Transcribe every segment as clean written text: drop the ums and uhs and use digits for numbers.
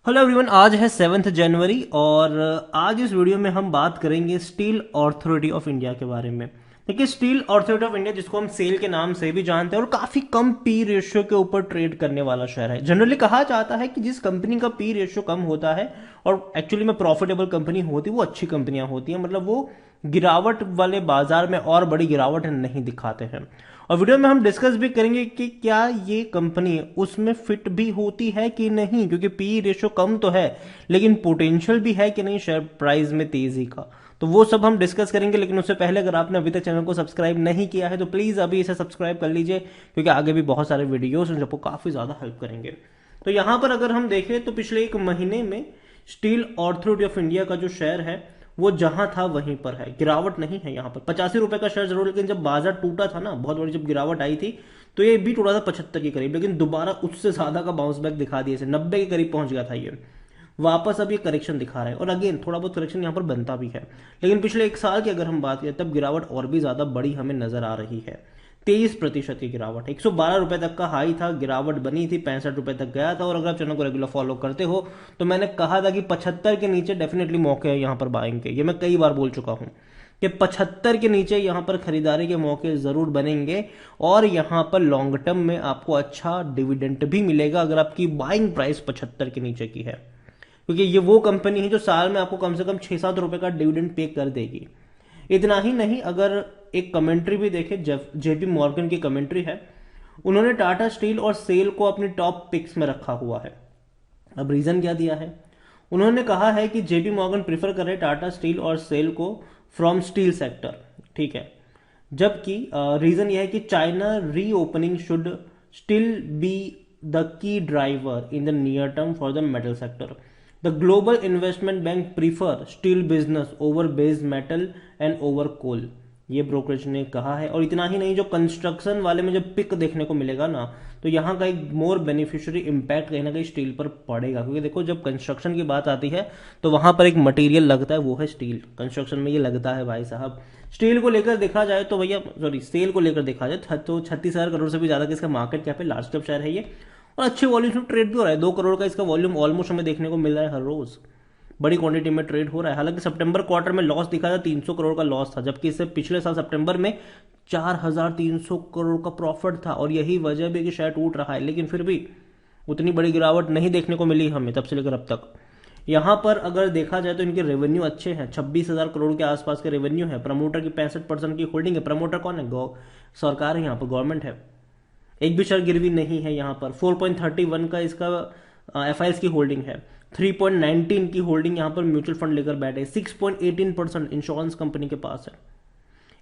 Hello everyone, आज है 7 जनवरी और आज इस वीडियो में हम बात करेंगे स्टील अथॉरिटी ऑफ इंडिया के बारे में। देखिए, स्टील अथॉरिटी ऑफ इंडिया, जिसको हम सेल के नाम से भी जानते हैं, और काफी कम पी रेशियो के ऊपर ट्रेड करने वाला शेयर है। जनरली कहा जाता है कि जिस कंपनी का पी रेशियो कम होता है और एक्चुअली में प्रॉफिटेबल कंपनी होती है, वो अच्छी कंपनियां होती हैं। मतलब वो गिरावट वाले बाजार में और बड़ी गिरावट नहीं दिखाते हैं। और वीडियो में हम डिस्कस भी करेंगे कि क्या ये कंपनी उसमें फिट भी होती है कि नहीं, क्योंकि पी रेशियो कम तो है लेकिन पोटेंशियल भी है कि नहीं शेयर प्राइस में तेजी का। तो वो सब हम डिस्कस करेंगे, लेकिन उससे पहले अगर आपने अभी तक चैनल को सब्सक्राइब नहीं किया है तो प्लीज अभी इसे सब्सक्राइब कर लीजिए, क्योंकि आगे भी बहुत सारे वीडियोस हैं जो आपको काफी ज्यादा हेल्प करेंगे। तो यहां पर अगर हम देखें तो पिछले एक महीने में स्टील अथॉरिटी ऑफ इंडिया का जो शेयर है वो जहां था वहीं पर है, गिरावट नहीं है। यहाँ पर 85 रुपए का शेयर जरूर, लेकिन जब बाजार टूटा था ना, बहुत बड़ी जब गिरावट आई थी, तो ये भी टूटा था 75 के करीब, लेकिन दोबारा उससे ज्यादा का बाउंस बैक दिखा दिया, 90 के करीब पहुंच गया था ये। वापस अब ये करेक्शन दिखा रहा है और अगेन थोड़ा बहुत करेक्शन यहाँ पर बनता भी है। लेकिन पिछले एक साल की अगर हम बात करें तब गिरावट और भी ज्यादा बड़ी हमें नजर आ रही है। 23% की गिरावट, 112 रुपए तक का हाई था, गिरावट बनी थी, 65 रुपए तक गया था। और अगर आप चैनल को रेगुलर फॉलो करते हो तो मैंने कहा था कि 75 के नीचे डेफिनेटली मौके हैं यहाँ पर बाइंग के। ये मैं कई बार बोल चुका हूं कि 75 के नीचे यहाँ पर खरीदारी के मौके जरूर बनेंगे और यहाँ पर लॉन्ग टर्म में आपको अच्छा डिविडेंड भी मिलेगा अगर आपकी बाइंग प्राइस 75 के नीचे की है, क्योंकि ये वो कंपनी है जो साल में आपको कम से कम 6-7 रुपए का डिविडेंड पे कर देगी। इतना ही नहीं, अगर एक कमेंट्री भी देखे, जेपी मॉर्गन की कमेंट्री है, उन्होंने टाटा स्टील और सेल को अपनी टॉप पिक्स में रखा हुआ है। अब रीजन क्या दिया है? उन्होंने कहा है कि जेपी मॉर्गन प्रिफर करे टाटा स्टील और सेल को फ्रॉम स्टील सेक्टर, ठीक है। जबकि रीजन यह है कि China reopening should still be the key driver in the near term for the metal sector. The global investment bank prefer steel business over base metal and over coal, ये brokerage ने कहा है। और इतना ही नहीं, जो कंस्ट्रक्शन वाले में जब पिक देखने को मिलेगा ना, तो यहाँ का एक मोर बेनिफिशियरी इम्पैक्ट कहीं ना कहीं स्टील पर पड़ेगा, क्योंकि देखो जब कंस्ट्रक्शन की बात आती है तो वहां पर एक मटेरियल लगता है, वो है स्टील। कंस्ट्रक्शन में ये लगता है भाई साहब। स्टील को लेकर देखा जाए तो भैया, सॉरी, सेल को लेकर देखा जाए तो 36,000 करोड़ से भी ज्यादा का इसका मार्केट कैप है, लार्ज कैप शेयर है ये, और अच्छे वॉल्यूम में ट्रेड भी हो रहा है। 2 करोड़ का इसका वॉल्यूम ऑलमोस्ट हमें देखने को मिल रहा है हर रोज, बड़ी क्वांटिटी में ट्रेड हो रहा है। हालांकि सितंबर क्वार्टर में लॉस दिखा था, 300 करोड़ का लॉस था, जबकि इससे पिछले साल सितंबर में 4,300 करोड़ का प्रॉफिट था। और यही वजह भी कि शेयर टूट रहा है, लेकिन फिर भी उतनी बड़ी गिरावट नहीं देखने को मिली हमें तब से लेकर अब तक। यहां पर अगर देखा जाए तो इनके रेवेन्यू अच्छे हैं, 26,000 करोड़ के आसपास के रेवेन्यू है। प्रमोटर की 65% की होल्डिंग है। प्रमोटर कौन है? सरकार है, यहाँ पर गवर्नमेंट है। एक भी शेयर गिरवी नहीं है यहाँ पर। 4.31 का इसका एफ की होल्डिंग है। 3.19 की होल्डिंग यहाँ पर म्यूचुअल फंड लेकर बैठे। 6.18% इंश्योरेंस कंपनी के पास है।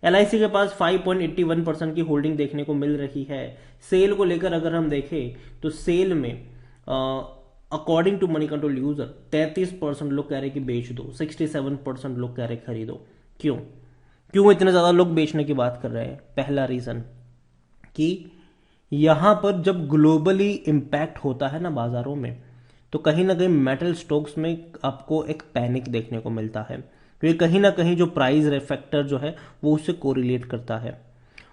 एलआईसी के पास 5.81% की होल्डिंग देखने को मिल रही है। सेल को लेकर अगर हम देखें तो सेल में according to Moneycontrol user 33% लोग कह रहे कि बेच दो, 67% लोग कह रहे खरीदो। क्यों क्यों इतने ज्यादा लोग बेचने की बात कर रहे हैं? पहला रीजन कि यहां पर जब ग्लोबली इंपैक्ट होता है ना बाजारों में, तो कहीं ना कहीं मेटल स्टॉक्स में आपको एक पैनिक देखने को मिलता है, क्योंकि कहीं ना कहीं जो प्राइस फैक्टर जो है वो उससे कोरिलेट करता है।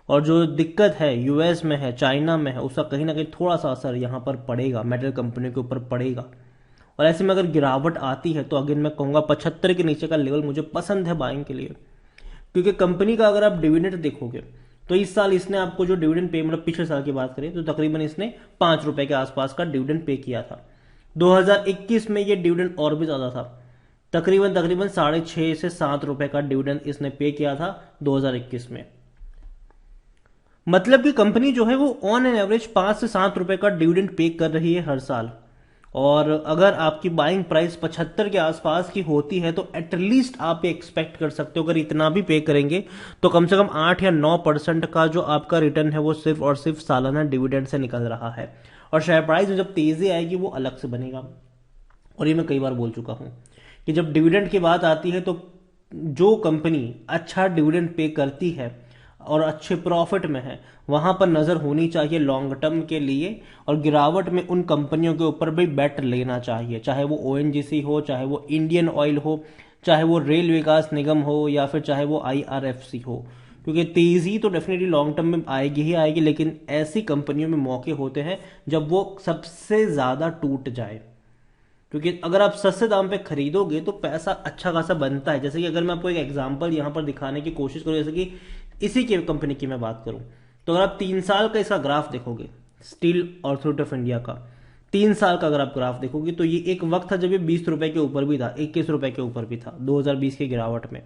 और जो दिक्कत है यूएस में है, चाइना में है, उसका कहीं ना कहीं थोड़ा सा असर यहां पर पड़ेगा, मेटल कंपनी के ऊपर पड़ेगा। और ऐसे में अगर गिरावट आती है तो अगेन मैं कहूंगा 75 के नीचे का लेवल मुझे पसंद है बाइंग के लिए, क्योंकि कंपनी का अगर आप डिविडेंड देखोगे तो इस साल इसने आपको जो डिविडेंड पे, मतलब पिछले साल की बात करें तो तकरीबन इसने 5 रुपए के आसपास का डिविडेंड पे किया था। 2021 में ये डिविडेंड और भी ज्यादा था, तकरीबन तकरीबन 6.5 से 7 रुपए का डिविडेंड इसने पे किया था 2021 में। मतलब कि कंपनी जो है वो ऑन एन एवरेज 5 से 7 रुपए का डिविडेंड पे कर रही है हर साल। और अगर आपकी बाइंग प्राइस 75 के आसपास की होती है तो एटलीस्ट आप एक्सपेक्ट कर सकते हो, अगर इतना भी पे करेंगे तो कम से कम 8 या 9% का जो आपका रिटर्न है वो सिर्फ और सिर्फ सालाना डिविडेंड से निकल रहा है। और शेयर प्राइस में जब तेजी आएगी वो अलग से बनेगा। और ये मैं कई बार बोल चुका हूं कि जब डिविडेंड की बात आती है तो जो कंपनी अच्छा डिविडेंड पे करती है और अच्छे प्रॉफिट में है, वहां पर नजर होनी चाहिए लॉन्ग टर्म के लिए। और गिरावट में उन कंपनियों के ऊपर भी बेट लेना चाहिए, चाहे वो ओएनजीसी हो, चाहे वो इंडियन ऑयल हो, चाहे वो रेल विकास निगम हो, या फिर चाहे वो आईआरएफसी हो। क्योंकि तेजी तो डेफिनेटली लॉन्ग टर्म में आएगी ही आएगी, लेकिन ऐसी कंपनियों में मौके होते हैं जब वो सबसे ज्यादा टूट जाए, क्योंकि अगर आप सस्ते दाम पे खरीदोगे तो पैसा अच्छा खासा बनता है। जैसे कि अगर मैं आपको एक एग्जांपल यहाँ पर दिखाने की कोशिश करूँ, जैसे कि इसी की कंपनी की मैं बात करूँ, तो अगर आप 3 साल का इसका ग्राफ देखोगे, स्टील ऑथोरिटी ऑफ इंडिया का 3 साल का अगर आप ग्राफ देखोगे, तो ये एक वक्त था जब ये 20 रुपए के ऊपर भी था, 21 रुपए के ऊपर भी था 2020 की गिरावट में।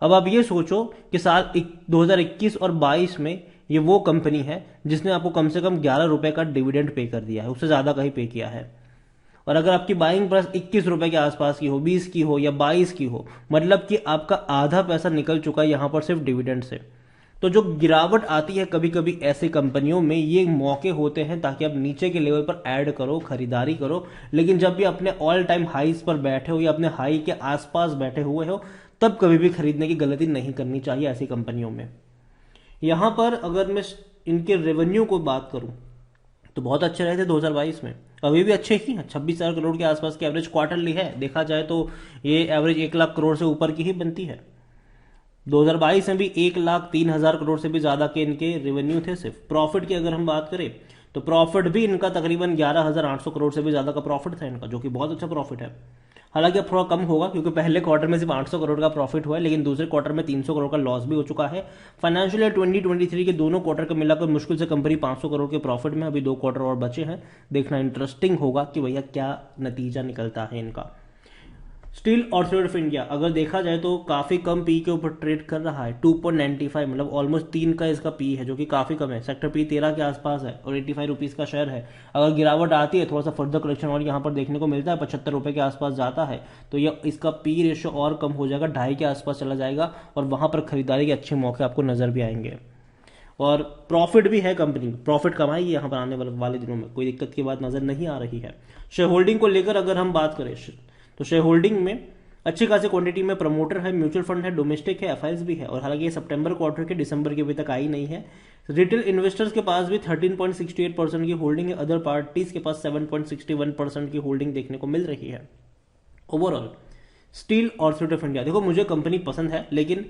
अब आप ये सोचो कि साल 2021 और 22 में ये वो कंपनी है जिसने आपको कम से कम 11 रुपए का डिविडेंड पे कर दिया है, उससे ज़्यादा का ही पे किया है। और अगर आपकी बाइंग प्राइस 21 रुपए के आसपास की हो, 20 की हो या 22 की हो, मतलब कि आपका आधा पैसा निकल चुका है यहां पर सिर्फ डिविडेंड से। तो जो गिरावट आती है कभी कभी ऐसे कंपनियों में, ये मौके होते हैं ताकि आप नीचे के लेवल पर ऐड करो, खरीदारी करो। लेकिन जब भी अपने ऑल टाइम हाईज पर बैठे हो या अपने हाई के आसपास बैठे हुए हो, तब कभी भी खरीदने की गलती नहीं करनी चाहिए ऐसी कंपनियों में। यहां पर अगर मैं इनके रेवेन्यू को बात करूं तो बहुत अच्छे रहे थे 2022 में, अभी भी अच्छे ही हैं। 26,000 करोड़ के आसपास की एवरेज क्वार्टरली है, देखा जाए तो ये एवरेज 1 लाख करोड़ से ऊपर की ही बनती है। 2022 में भी 1,03,000 करोड़ से भी ज्यादा के इनके रेवेन्यू थे। सिर्फ प्रॉफिट की अगर हम बात करें तो प्रॉफिट भी इनका तकरीबन 11,800 करोड़ से भी ज्यादा का प्रॉफिट था इनका, जो कि बहुत अच्छा प्रॉफिट है। हालांकि अब थोड़ा कम होगा क्योंकि पहले क्वार्टर में सिर्फ 800 करोड़ का प्रॉफिट हुआ है, लेकिन दूसरे क्वार्टर में 300 करोड़ का लॉस भी हो चुका है। फाइनेंशियल ईयर 2023 के दोनों क्वार्टर को मिलाकर मुश्किल से कंपनी 500 करोड़ के प्रॉफिट में, अभी 2 क्वार्टर और बचे हैं। देखना इंटरेस्टिंग होगा कि भैया क्या नतीजा निकलता है इनका। स्टील ऑथोरिटी ऑफ इंडिया अगर देखा जाए तो काफी कम पी के ऊपर ट्रेड कर रहा है, 2.95, मतलब ऑलमोस्ट 3 का इसका पी है, जो कि काफी कम है। सेक्टर पी 13 के आसपास है और 85 रुपीज का शेयर है। अगर गिरावट आती है, थोड़ा सा फर्दर करेक्शन और यहाँ पर देखने को मिलता है, 75 रुपए के आसपास जाता है, तो ये इसका पी रेशियो और कम हो जाएगा, 2.5 के आसपास चला जाएगा और वहां पर खरीदारी के अच्छे मौके आपको नजर भी आएंगे। और प्रॉफिट भी है कंपनी, प्रॉफिट कमाएगी यहाँ पर आने वाले दिनों में, कोई दिक्कत की बात नजर नहीं आ रही है। शेयर होल्डिंग को लेकर अगर हम बात करें तो शेयर होल्डिंग में अच्छी खासी क्वांटिटी में प्रमोटर है, म्यूचुअल फंड है, डोमेस्टिक है, एफआईएस भी है। और हालांकि ये सितंबर क्वार्टर के दिसंबर के अभी तक आई नहीं है। रिटेल इन्वेस्टर्स के पास भी 13.68% की होल्डिंग है, अदर पार्टीज के पास 7.61% की होल्डिंग देखने को मिल रही है। Overall steel authority of India, देखो मुझे कंपनी पसंद है, लेकिन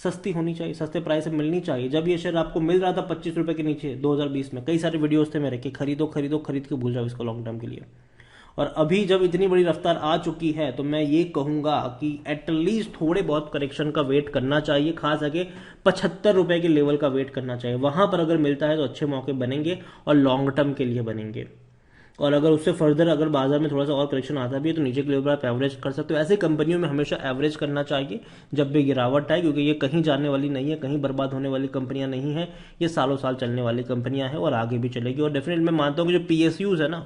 सस्ती होनी चाहिए, सस्ते प्राइस में मिलनी चाहिए। जब ये शेयर आपको मिल रहा था 25 रुपए के नीचे 2020 में, कई सारे वीडियोस थे मेरे कि खरीदो खरीदो, खरीद के भूल जाओ इसको लॉन्ग टर्म के लिए। और अभी जब इतनी बड़ी रफ्तार आ चुकी है तो मैं ये कहूंगा कि एटलीस्ट थोड़े बहुत करेक्शन का वेट करना चाहिए, खास करके 75 रुपए के लेवल का वेट करना चाहिए। वहां पर अगर मिलता है तो अच्छे मौके बनेंगे और लॉन्ग टर्म के लिए बनेंगे। और अगर उससे फर्दर अगर बाजार में थोड़ा सा और करेक्शन आता भी है तो नीचे के लेवल पर आप एवरेज कर सकते हो। ऐसी कंपनियों में हमेशा एवरेज करना चाहिए जब भी गिरावट आए, क्योंकि ये कहीं जाने वाली नहीं है, कहीं बर्बाद होने वाली कंपनियां नहीं है, ये सालों साल चलने वाली कंपनियां हैं और आगे भी चलेगी। और डेफिनेटली मैं मानता हूँ कि जो पीएसयूज है ना,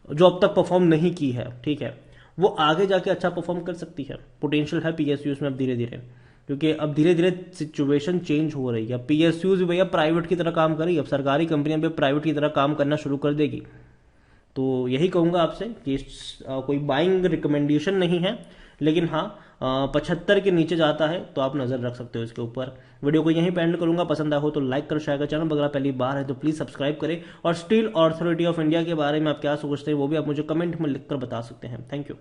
जो अब तक परफॉर्म नहीं की है, ठीक है, वो आगे जाके अच्छा परफॉर्म कर सकती है। पोटेंशियल है पीएसयूज में अब धीरे धीरे, क्योंकि अब धीरे धीरे सिचुएशन चेंज हो रही है। पीएसयूज भी भैया प्राइवेट की तरह काम करेगी, अब सरकारी कंपनियां भी प्राइवेट की तरह काम करना शुरू कर देगी। तो यही कहूंगा आपसे कि कोई बाइंग रिकमेंडेशन नहीं है, लेकिन हाँ 75 के नीचे जाता है तो आप नजर रख सकते हो इसके ऊपर। वीडियो को यहीं पे एंड करूंगा, पसंद आया हो तो लाइक कर, शेयर कर, चैनल अगर पहली बार है तो प्लीज सब्सक्राइब करें। और स्टील ऑथोरिटी ऑफ इंडिया के बारे में आप क्या सोचते हैं वो भी आप मुझे कमेंट में लिखकर बता सकते हैं। Thank you.